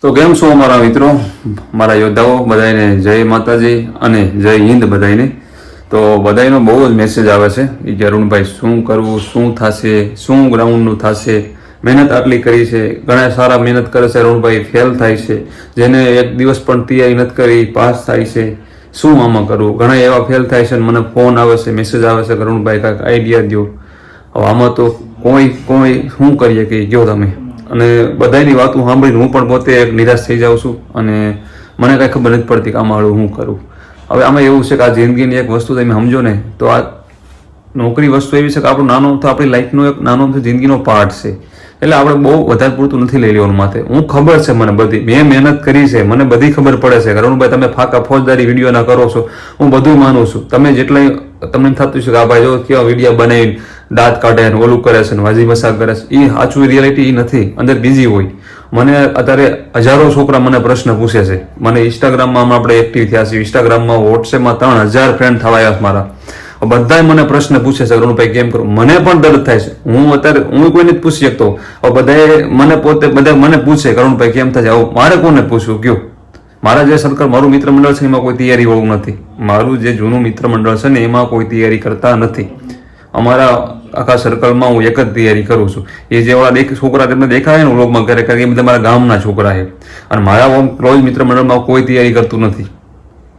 તો કેમ છો મારા મિત્રો, મારા યોદ્ધાઓ બધાને જય માતાજી અને જય હિન્દ બધાને। તો બધાનો બહુ જ મેસેજ આવે છે કે અરુણભાઈ શું કરવું, શું થશે, શું ગ્રાઉન્ડનું થશે, મહેનત આટલી કરી છે, ઘણા સારા મહેનત કરે છે અરુણભાઈ, ફેલ થાય છે, જેને એક દિવસ પણ તૈયારી નથી કરી પાસ થાય છે, શું આમાં કરવું। ઘણા એવા ફેલ થાય છે, મને ફોન આવે છે, મેસેજ આવે છે કે અરુણભાઈ કાંઈક આઈડિયા દો। હવે આમાં તો કોઈ શું કરીએ કે જો તમે, અને બધાની વાતો સાંભળીને હું પણ પોતે નિરાશ થઈ જાઉં છું અને મને કાંઈ ખબર નથી પડતી કે આમાં હું કરું। હવે આમાં એવું છે કે આ જિંદગીની એક વસ્તુ તમે સમજો ને તો આ નોકરી વસ્તુ એવી છે કે આપણું નાનો તો આપણી લાઈફનો એક નાનો જિંદગીનો પાર્ટ છે, એટલે આપણે બહુ વધારે પૂરતું નથી લઈ લેવાનું માથે। હું ખબર છે મને બધી, મેં મહેનત કરી છે, મને બધી ખબર પડે છે। અરુણભાઈ તમે ફાકા ફોજદારી વિડીયો ના કરો છો, હું બધું માનું છું। તમે જેટલા તમને થતું છે કે આ ભાઈ જો કેવા વિડીયો બનાવીને દાંત કાઢે ને ઓલું કરે છે ને વાજી મસાક કરે છે, એ સાચું રિયાલિટી એ નથી, અંદર બીજી હોય। મને અત્યારે હજારો છોકરા મને પ્રશ્ન પૂછે છે, મને ઇન્સ્ટાગ્રામમાં આપણે એક્ટિવ થયા છીએ, ઇન્સ્ટાગ્રામમાં વોટ્સએપમાં 3000 ફ્રેન્ડ થવા આવ્યા મારા, બધા મને પ્રશ્ન પૂછે છે અરુણભાઈ કેમ કરું। મને પણ દર્દ થાય છે, હું અત્યારે હું કોઈને જ પૂછી શકતો, બધા મને પૂછે કે અરુણભાઈ કેમ થાય છે, મારે કોને પૂછવું કયો। મારા જે સર્કલ, મારું મિત્ર મંડળ છે એમાં કોઈ તૈયારી વાળું નથી, મારું જે જૂનું મિત્ર મંડળ છે ને એમાં કોઈ તૈયારી કરતા નથી। અમારા આખા સર્કલમાં હું એક જ તૈયારી કરું છું, એ જેવાળા છોકરા તમને દેખાય ને વ્લોગમાં કરે એ બધા મારા ગામના છોકરા છે, અને મારા ક્લોઝ મિત્ર મંડળમાં કોઈ તૈયારી કરતું નથી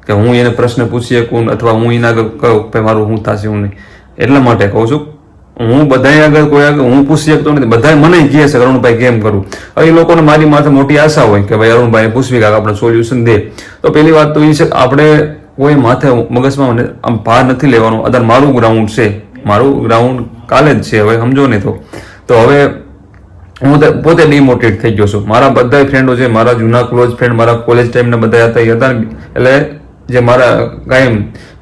કે હું એને પ્રશ્ન પૂછી શકું અથવા હું એના આગળ કહું કે મારું શું થશે હું નહીં। એટલા માટે કહું છું, હું બધા આગળ કોઈ આગળ હું પૂછી શકતો નથી, બધા મને કહે છે અરુણભાઈ કેમ કરું। હવે એ લોકોને મારી માથે મોટી આશા હોય કે ભાઈ અરુણભાઈ પૂછવી કાંક આપણે સોલ્યુશન દે। તો પહેલી વાત તો એ છે કે આપણે કોઈ માથે મગજમાં આમ ભાર નથી લેવાનો। અત્યારે મારું ગ્રાઉન્ડ છે, મારું ગ્રાઉન્ડ કાલે જ છે, હવે સમજો ને તો હવે હું પોતે ડિમોટિવેટ થઈ ગયો છું। મારા બધા ફ્રેન્ડો છે, મારા જૂના ક્લોઝ ફ્રેન્ડ, મારા કોલેજ ટાઈમના બધા હતા એટલે જે મારા કાયમ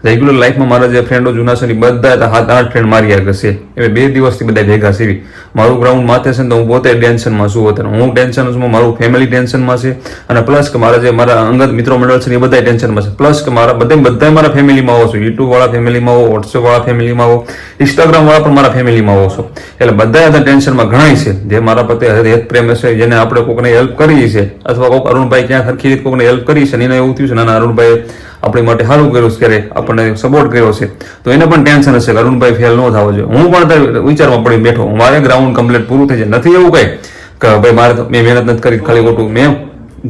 રેગ્યુલર લાઈફમાં મારા જે ફ્રેન્ડો જૂના છે બધા 7-8 ફ્રેન્ડ મારી આગળ છે, એટલે 2 દિવસથી બધા ભેગા છે। મારું ગ્રાઉન્ડ માથે છે ને તો હું પોતે ટેન્શનમાં છું, અત્યારે હું ટેન્શન છું, મારું ફેમિલી ટેન્શનમાં છે, અને પ્લસ કે મારા અંગત મિત્રો મંડળ છે એ બધા ટેન્શનમાં છે, પ્લસ કે બધા મારા ફેમિલીમાં આવો છો, યુટ્યુબ વાળા ફેમિલીમાં આવો, વોટ્સએપ વાળા ફેમિલીમાં આવો, ઇન્સ્ટાગ્રામ વાળા પણ મારા ફેમિલીમાં આવો છો, એટલે બધા હતા ટેન્શનમાં ઘણા છે। જે મારા પ્રત્યે હેત પ્રેમ છે, જેને આપણે કોઈને હેલ્પ કરી છે અથવા કોઈક અરુણભાઈ ક્યાં સરખી રીતે કોઈને હેલ્પ કરી છે, એને એવું થયું છે ના અરુણભાઈ આપણી માટે સારું કર્યું છે, ક્યારે આપણને સપોર્ટ કર્યો છે, તો એને પણ ટેન્શન હશે કે અરુણભાઈ ફેલ ન થવો જોઈએ। હું પણ વિચારમાં પડી બેઠો, મારે ગ્રાઉન્ડ કમ્પ્લીટ પૂરું થઈ જાય, નથી એવું કઈ કે ભાઈ મારે મેં મહેનત નથી કરી ખાલી ખોટું,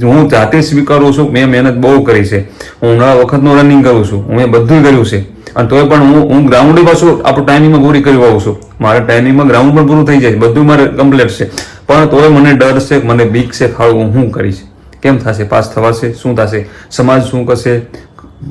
હું જાતે સ્વીકારું છું મેં મહેનત બહુ કરી છે, હું ઘણા વખતનું રનિંગ કરું છું, હું બધું કર્યું છે, અને તોય પણ હું ગ્રાઉન્ડ પાછું આપણું ટાઈમિંગમાં પૂરી કરી આવું છું, મારા ટાઈમિંગમાં ગ્રાઉન્ડ પણ પૂરું થઈ જાય, બધું મારે કમ્પ્લીટ છે, પણ તોય મને ડર છે, મને બીક છે, ખાવું હું કરીશ, કેમ થશે, પાસ થવાશે, શું થશે, સમાજ શું કરશે,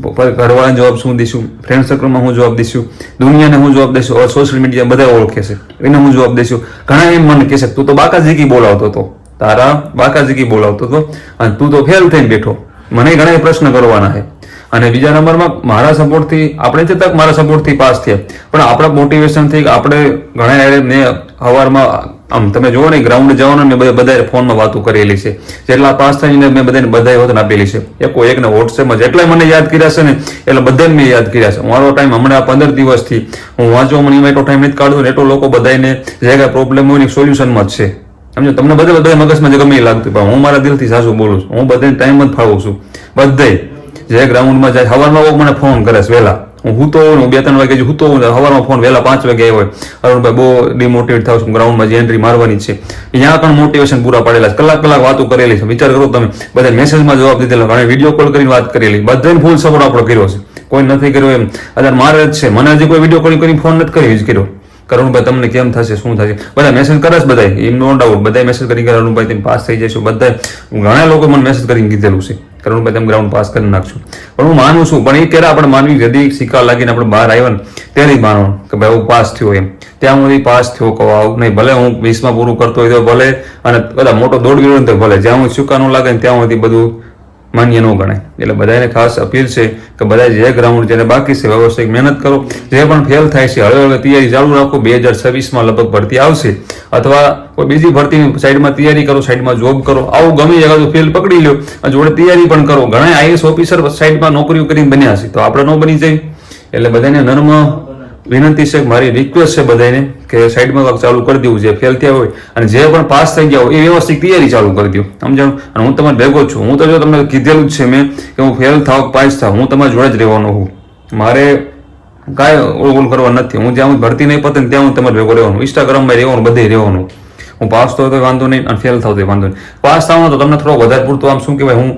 ઘરવાળાને જવાબ શું દઈશું, ફ્રેન્ડ સર્કલમાં હું જવાબ દઈશું, દુનિયાને હું જવાબ દઈશું, હવે સોશિયલ મીડિયા બધા ઓળખે છે એને હું જવાબ દઈશું। ઘણા એમ મને કહેશે તું તો બાકાજીકી બોલાવતો હતો, તારા બાકાજીકી બોલાવતો હતો અને તું તો ફેલ થઈને બેઠો, મને ઘણા પ્રશ્ન કરવાના છે। અને બીજા નંબરમાં મારા સપોર્ટથી આપણે છે તક મારા સપોર્ટથી પાસ થયા, પણ આપણા મોટિવેશનથી આપણે ઘણા મેં સવારમાં આમ તમે જુઓ ને ગ્રાઉન્ડ જવાનું મેં બધા ફોનમાં વાતો કરેલી છે, જેટલા પાસ થઈને મેં બધા વતન આપેલી છે, એકને વોટ્સએપમાં જેટલા મને યાદ કર્યા છે ને એટલે બધાને મેં યાદ કર્યા છે। મારો ટાઈમ હમણાં 15 દિવસથી હું વાંચવા મને એટલો ટાઈમ નથી કાઢતો ને એટલો લોકો બધાને જે કાંઈ પ્રોબ્લેમ હોય ને સોલ્યુશનમાં જ છે, સમજો। તમને બધા મગજમાં જે ગમે એ લાગતું, પણ હું મારા દિલથી સાચું બોલું છું, હું બધાને ટાઈમ જ ફાળવું છું। બધાય જે ગ્રાઉન્ડમાં જાય સવારમાં મને ફોન કરે છે વહેલા, હું તો 2-3 વાગે હું તો સવારમાં ફોન વહેલા 5 વાગે આવ્યો હોય, અરુણભાઈ બહુ ડિમોટિવેટ થાવ છું, ગ્રાઉન્ડમાં જે એન્ટ્રી મારવાની છે ત્યાં પણ મોટિવેશન પૂરા પાડેલા છે, કલાક વાતો કરેલી છે, વિચાર કરો તમે, બધા મેસેજમાં જવાબ દીધેલા, ઘણા વિડીયો કોલ કરીને વાત કરેલી, બધાને ફૂલ સપોર્ટ આપણો કર્યો છે, કોઈ નથી કર્યો એમ અત્યારે મારે જ છે, મને હજી કોઈ વિડીયો કોલ કરીને ફોન નથી કર્યો અરુણભાઈ તમને કેમ થશે, શું થશે, બધા મેસેજ કરે છે, બધા એમ નો ડાઉટ બધા મેસેજ કરી અરુણભાઈ તમે પાસ થઈ જશો, બધા ઘણા લોકો મને મેસેજ કરીને કીધેલું છે અરુણભાઈ તમે ગ્રાઉન્ડ પાસ કરી નાખશું, પણ હું માનું છું, પણ એ ક્યારે આપણે માનવી જલ્દી સિક્કા લાગીને આપણે બહાર આવ્યા ને ત્યારે જ માનવાનું કે ભાઈ હું પાસ થયો એમ, ત્યાં હું પાસ થયો કહું આવું નહીં, ભલે હું 20માં પૂરું કરતો હોય તો ભલે, અને બધા મોટો દોડવીરો ને તો ભલે, જ્યાં હું સિક્કા ન લાગે ને ત્યાં સુધી બધું માન્ય ન ગણાય। એટલે બધાને ખાસ અપીલ છે કે બધા જે ગ્રાઉન્ડ જેને બાકી છે વ્યવસ્થિત મહેનત કરો, જે પણ ફેલ થાય છે હળવે તૈયારી ચાલુ રાખો, 2026માં લગભગ ભરતી આવશે, અથવા કોઈ બીજી ભરતી સાઈડમાં તૈયારી કરો, સાઈડમાં જોબ કરો, આવું ગમે એકાદું ફેલ પકડી લો જોડે તૈયારી પણ કરો। ઘણા આઈએસ ઓફિસર સાઈડમાં નોકરીઓ કરીને બન્યા છે, તો આપણે ન બની જાય। એટલે બધાને નર્મ વિનંતી છે, મારી રિક્વેસ્ટ છે બધાને કે સાઈડમાં કાંઈક ચાલુ કરી દેવું, જે ફેલ થયા હોય અને જે પણ પાસ થઈ ગયા હોય એ વ્યવસ્થિત તૈયારી ચાલુ કરી દો, સમજાણું. અને હું તમારે ભેગો જ છું. હું તો જો તમને કીધેલું જ છે મેં કે હું ફેલ થાવ પાસ થાવ હું તમારી જોડે જ રહેવાનો હું. મારે કાંઈ ઓળગોળ કરવા નથી. હું જ્યાં ભરતી નહીં પતે ત્યાં હું તમારે ભેગો રહેવાનું, ઇન્સ્ટાગ્રામમાં રહેવાનું, બધે રહેવાનું. હું પાસ થયો તો વાંધો નહીં અને ફેલ થાવ તો વાંધો નહીં. પાસ થવાનો તો તમને થોડો વધારે પૂરતો આમ શું કહેવાય, હું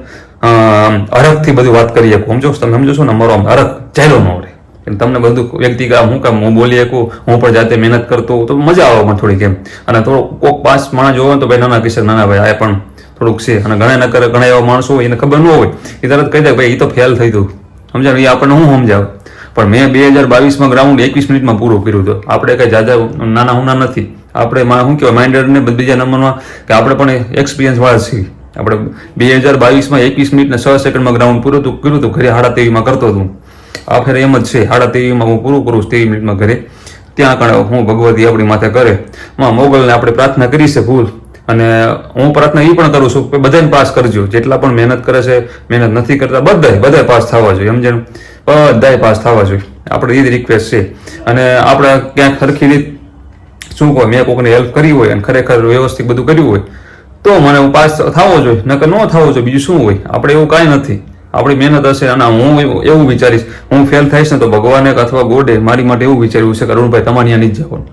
અરખથી બધી વાત કરી શકું, સમજો તમે સમજો છો ને, મારો આમ અરખ ચાલ્યો ન રહે. તમને બધું વ્યક્તિગત હું કામ હું બોલી શકું, હું પણ જાતે મહેનત કરતો તો મજા આવે મને થોડીક એમ. અને થોડો કોક પાસ માણસ જોવો તો ભાઈ નાના કિશોર નાના ભાઈ આ પણ થોડુંક છે. અને ઘણા ન કરે, ઘણા એવા માણસો હોય એને ખબર ન હોય એ તરત કહી દે ભાઈ એ તો ફેલ થઈ ગયું, સમજાવ. એ આપણને હું સમજાવે. પણ મેં 2022માં ગ્રાઉન્ડ 21 મિનિટમાં પૂરું કર્યું હતું. આપણે કઈ જાજા નાના હુના નથી. આપણે શું કહેવાય માઇન્ડેડ ને બીજા નંબરમાં કે આપણે પણ એક્સપિરિયન્સ વાળા છીએ. આપણે 2022માં 21 મિનિટ ને 6 સેકન્ડમાં ગ્રાઉન્ડ પૂરું કર્યું હતું. ઘરે 23:30 કરતો હતું. આ ફેર એમ જ છે, 23:30 હું પૂરું કરું 23 મિનિટમાં ઘરે. ત્યાં આગળ હું ભગવતી આપણી માથે કરે મોગલને આપણે પ્રાર્થના કરી છે ફૂલ. અને હું પ્રાર્થના એ પણ કરું છું કે બધાને પાસ કરજો, જેટલા પણ મહેનત કરે છે, મહેનત નથી કરતા, બધાય પાસ થવા જોઈએ, સમજણ. બધાય પાસ થવા જોઈએ, આપણે એ જ રિક્વેસ્ટ છે. અને આપણે ક્યાંક સરખી રીત શું કહો મેં કોઈકને હેલ્પ કરી હોય અને ખરેખર વ્યવસ્થિત બધું કર્યું હોય તો મને હું પાસ થવો જોઈએ, નકર ન થવો જોઈએ. બીજું શું હોય, આપણે એવું કાંઈ નથી. આપણી મહેનત હશે. અને હું એવું વિચારીશ હું ફેલ થઈશ ને તો ભગવાને અથવા ગોડે મારી માટે એવું વિચાર્યું છે કે અરુણભાઈ તમારે ત્યાં નહીં જવાનું,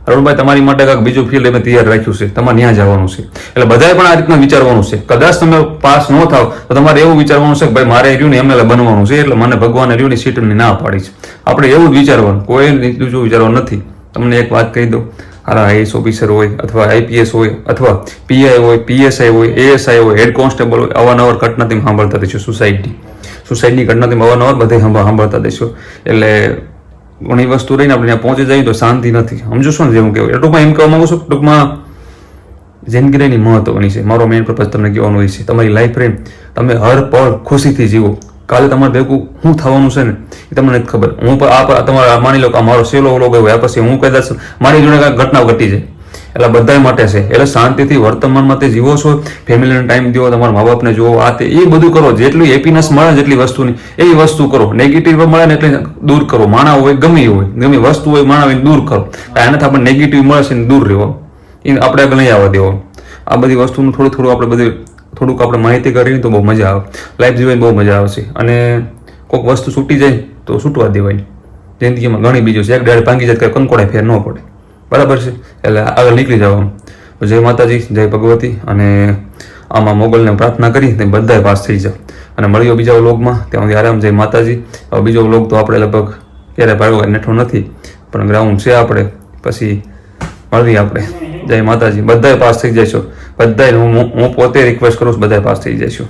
અરુણભાઈ તમારી માટે કાંઈક બીજું ફિલ્ડ અમે તૈયાર રાખ્યું છે, તમારે ત્યાં જવાનું છે. એટલે બધાએ પણ આ રીતના વિચારવાનું છે. કદાચ તમે પાસ ન થાવ તો તમારે એવું વિચારવાનું છે કે ભાઈ મારે રહ્યું ને એમએલએ બનવાનું છે, એટલે મને ભગવાને રહ્યું ની સીટની ના પાડી છે. આપણે એવું જ વિચારવાનું, કોઈ બીજું વિચારવાનું નથી. તમને એક વાત કહી દઉં, હારા આઈએસ ઓફિસર હોય અથવા આઈપીએસ હોય અથવા પીઆઈ હોય, પીએસઆઈ હોય, એએસઆઈ હોય, હેડ કોન્સ્ટેબલ હોય, અવારનવાર ઘટના તમે સાંભળતા દેશો. સુસાઇડની ઘટના તમે અવારનવાર બધે સાંભળતા દેશો. એટલે ઘણી વસ્તુ રહીને આપણે ત્યાં પહોંચી જાય તો શાંતિ નથી, સમજો છો ને જેવું કહેવાય. ટૂંકમાં એમ કહેવા માંગુ છું, ટૂંકમાં જિંદગી રહેની મહત્વની છે. મારો મેઇન પર્પઝ તમને કહેવાનો હોય છે, તમારી લાઈફ રહે તમે હર પળ ખુશીથી જીવો. કાલે તમારે ભેગું શું થવાનું છે ને એ તમને નથી ખબર. હું પણ તમારે માની લો કે મારો સેલો ઓલો ગયો પછી હું કદાચ મારી જોડે કાંઈક ઘટના ઘટી જાય, એટલે બધા માટે છે. એટલે શાંતિથી વર્તમાનમાં તે જીવો છો, ફેમિલીને ટાઈમ દો, તમારા મા બાપને જુઓ, આ તે એ બધું કરો. જેટલી હેપીનેસ મળે જેટલી વસ્તુની એવી વસ્તુ કરો. નેગેટિવ મળે ને એટલે દૂર કરો. માણા હોય ગમે ગમે વસ્તુ હોય માણા હોય દૂર કરો. એનાથી આપણને નેગેટિવ મળે છે ને દૂર રહેવો, એ આપણે આગળ નહીં આવવા દેવો. આ બધી વસ્તુનું થોડું આપણે બધું થોડુંક આપણે માહિતી કરીને તો બહુ મજા આવે. લાઈફ જીવવાની બહુ મજા આવશે. અને કોઈક વસ્તુ છૂટી જાય તો છૂટવા દેવાય. જિંદગીમાં ઘણી બીજું છે, એક ડાળ ભાંગી જાય કંઈ કંકોડે ફેર ન પડે, બરાબર છે. એટલે આગળ નીકળી જવાનું. જય માતાજી, જય ભગવતી. અને આમાં મોગલને પ્રાર્થના કરી તે બધાય પાસ થઈ જાવ. અને મળ્યો બીજા વ્લોગમાં, ત્યાં સુધી આરામ. જય માતાજી. બીજો વ્લોગ તો આપણે લગભગ ક્યારે ભાડો નેઠો નથી, પણ ગ્રાઉન્ડ છે આપણે, પછી મળીએ આપણે. જય માતાજી. બધાય પાસ થઈ જશો, બધાય. હું પોતે રિક્વેસ્ટ કરું છું, બધાય પાસ થઈ જશો.